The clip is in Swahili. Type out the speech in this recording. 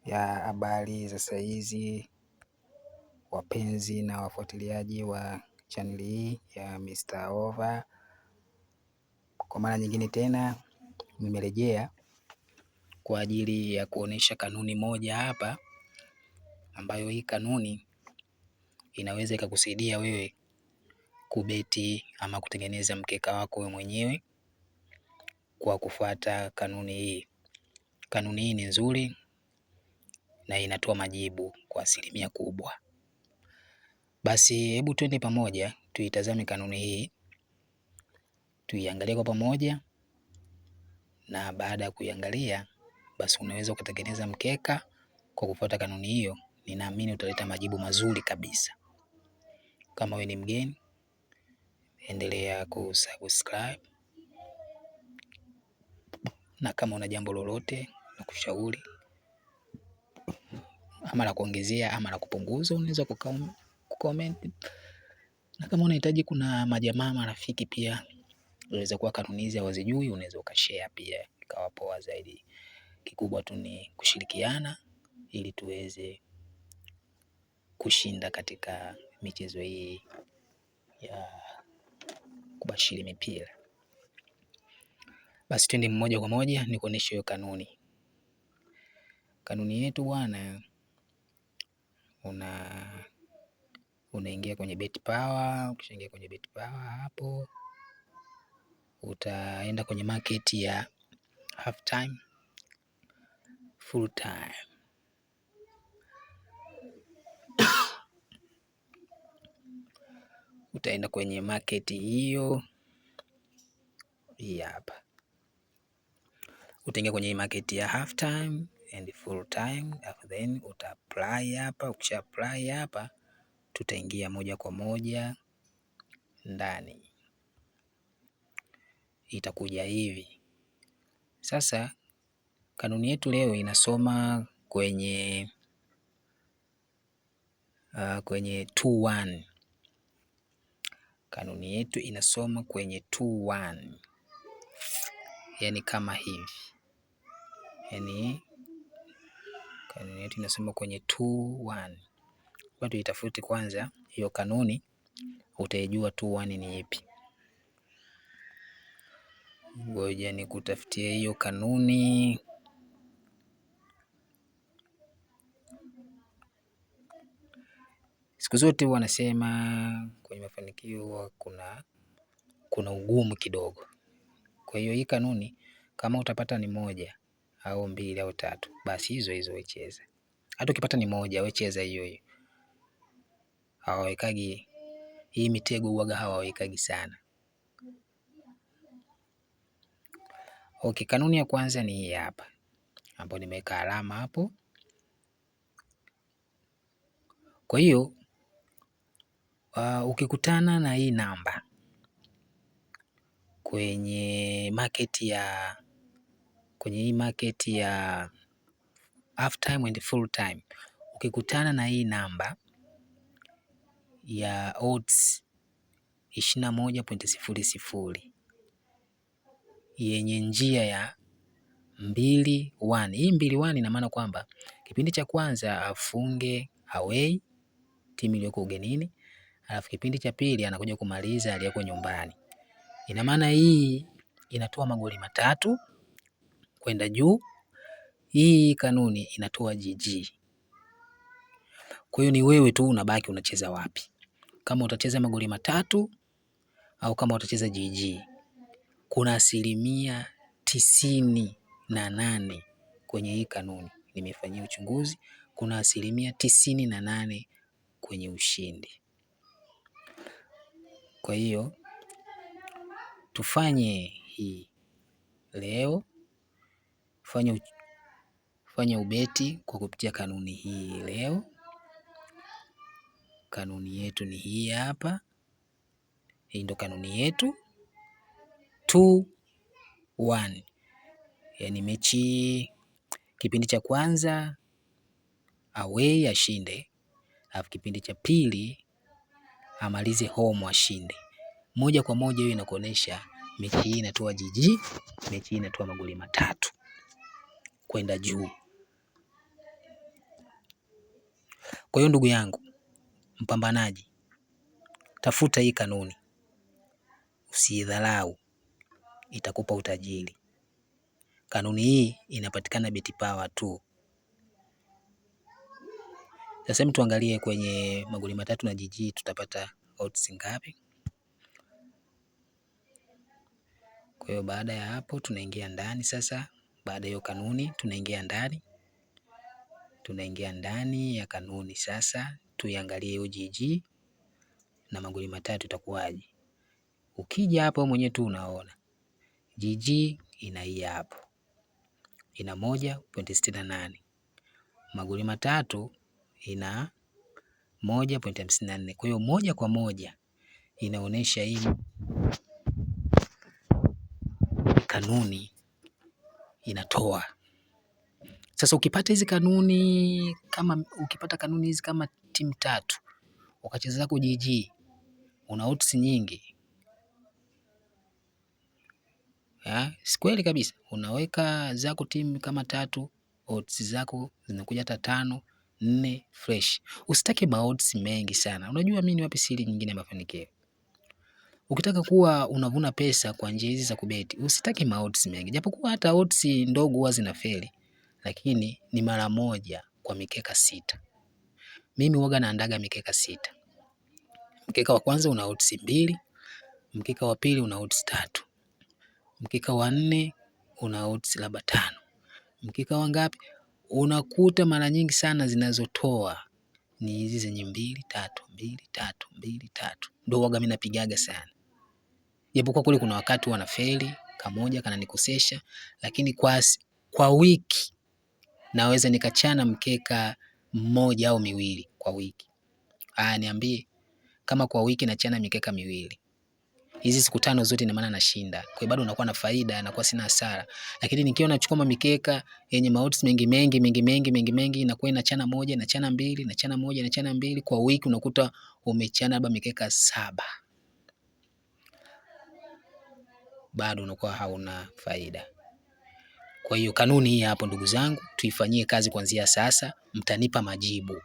Ya habari za saa hizi, wapenzi na wafuatiliaji wa chaneli hii ya Mr. Ova. Kwa mara nyingine tena nimerejea kwa ajili ya kuonesha kanuni moja hapa, ambayo hii kanuni inaweza ikakusaidia wewe kubeti ama kutengeneza mkeka wako wewe mwenyewe kwa kufuata kanuni hii. Kanuni hii ni nzuri na inatoa majibu kwa asilimia kubwa. Basi hebu twende pamoja tuitazame kanuni hii, tuiangalie kwa pamoja, na baada ya kuiangalia basi unaweza kutengeneza mkeka kwa kufuata kanuni hiyo. Ninaamini utaleta majibu mazuri kabisa. Kama wewe ni mgeni, endelea kusubscribe, na kama una jambo lolote la kushauri ama la kuongezea ama la kupunguza unaweza kucomment, na kama unahitaji, kuna majamaa marafiki pia unaweza kuwa kanuni hizi hawazijui, unaweza ukashare pia, ikawa poa zaidi. Kikubwa tu ni kushirikiana ili tuweze kushinda katika michezo hii ya kubashiri mipira. Basi twende moja kwa moja nikuoneshe hiyo kanuni. Kanuni yetu bwana, unaingia kwenye bet power. Ukishaingia kwenye bet power, hapo utaenda kwenye market ya half time, full time. Utaenda kwenye market hiyo hii hapa, utaingia kwenye market ya half time and full time, then uta apply hapa. Ukisha apply hapa, tutaingia moja kwa moja ndani. Itakuja hivi sasa. Kanuni yetu leo inasoma kwenye 2-1. Kanuni yetu inasoma kwenye 2-1, yani kama hivi, yani kanuni yetu inasoma kwenye 2-1. Kwa tuitafute kwanza hiyo kanuni, utaijua 2-1 ni ipi. Ngoja nikutafutie hiyo kanuni. Siku zote wanasema kwenye mafanikio kuna ugumu kidogo. Kwa hiyo hii kanuni kama utapata ni moja au mbili au tatu, basi hizo wecheza. Hata ukipata ni moja, wecheza hiyo hiyo. Hawawekagi hii mitego, huaga hawawekagi sana. Okay, kanuni ya kwanza ni hii hapa, ambapo nimeweka alama hapo. Kwa hiyo ukikutana na hii namba kwenye market ya half time and full time, ukikutana na hii namba ya odds 21.00 yenye njia ya 2-1. Hii 2-1 ina maana kwamba kipindi cha kwanza afunge away timu iliyoko ugenini, alafu kipindi cha pili anakuja kumaliza aliyeko nyumbani. Ina maana hii inatoa magoli 3 kwenda juu. Hii kanuni inatoa GG. Kwa hiyo ni wewe tu unabaki unacheza wapi, kama utacheza magoli 3 au kama utacheza GG. Kuna 98% kwenye hii kanuni, nimefanyia uchunguzi, kuna 98% kwenye ushindi. Kwa hiyo tufanye hii leo, fanya ubeti kwa kupitia kanuni hii leo. Kanuni yetu ni hii hapa, hii ndo kanuni yetu 2-1, yani mechi kipindi cha kwanza away ashinde, alafu kipindi cha pili amalize home ashinde. Moja kwa moja hiyo inakuonesha mechi hii inatoa GG, mechi hii inatoa magoli 3 kwenda juu. Kwa hiyo ndugu yangu mpambanaji, tafuta hii kanuni, usiidharau, itakupa utajiri. Kanuni hii inapatikana BetPawa tu. Sasa tuangalie kwenye magoli matatu na GG tutapata odds ngapi? Kwa hiyo baada ya hapo tunaingia ndani sasa. Baada ya hiyo kanuni tunaingia ndani ya kanuni sasa, tuiangalie hiyo GG na magoli matatu itakuwaje. Ukija hapo mwenyewe tu unaona GG ina hii hapo, ina 1.68, magoli matatu ina 1.54. Kwa hiyo moja kwa moja inaonyesha hii kanuni inatoa. Sasa ukipata hizi kanuni, ukipata kanuni hizi kama timu tatu ukacheza zako GG, una odds nyingi. Si kweli kabisa, unaweka zako timu kama tatu, odds zako zinakuja hata 5, 4 fresh. Usitake odds mengi sana. Unajua mimi ni wapi siri nyingine ya mafanikio? Ukitaka kuwa unavuna pesa kwa njia hizi za kubeti, usitake odds mengi. Japokuwa hata odds ndogo huwa zinafeli, lakini ni mara moja kwa mikeka 6. Mimi huwa naandaga mikeka 6. Mkeka wa kwanza una odds 2, mkeka wa pili una odds 3, mkeka wa 4 una odds labda 5. Mkeka wa ngapi? Unakuta mara nyingi sana zinazotoa ni hizi zenye 2, 3, 2, 3, 2, 3. Ndio huwa mimi napigaga sana. Japokuwa kule kuna wakati wanafeli, kamoja kananikosesha, lakini kwa wiki naweza nikachana mkeka mmoja au miwili kwa wiki. Niambie kama kwa wiki nachana mikeka miwili. Hizi siku 5 zote ina maana nashinda. Kwa hiyo bado unakuwa na faida, nakuwa sina hasara. Lakini nikiwa nachukua mikeka yenye odds mengi inakuwa inachana moja, inachana mbili, inachana moja, inachana mbili, kwa wiki unakuta umechana labda mikeka 7. Bado unakuwa hauna faida. Kwa hiyo kanuni hii hapo ndugu zangu, tuifanyie kazi kuanzia sasa, mtanipa majibu.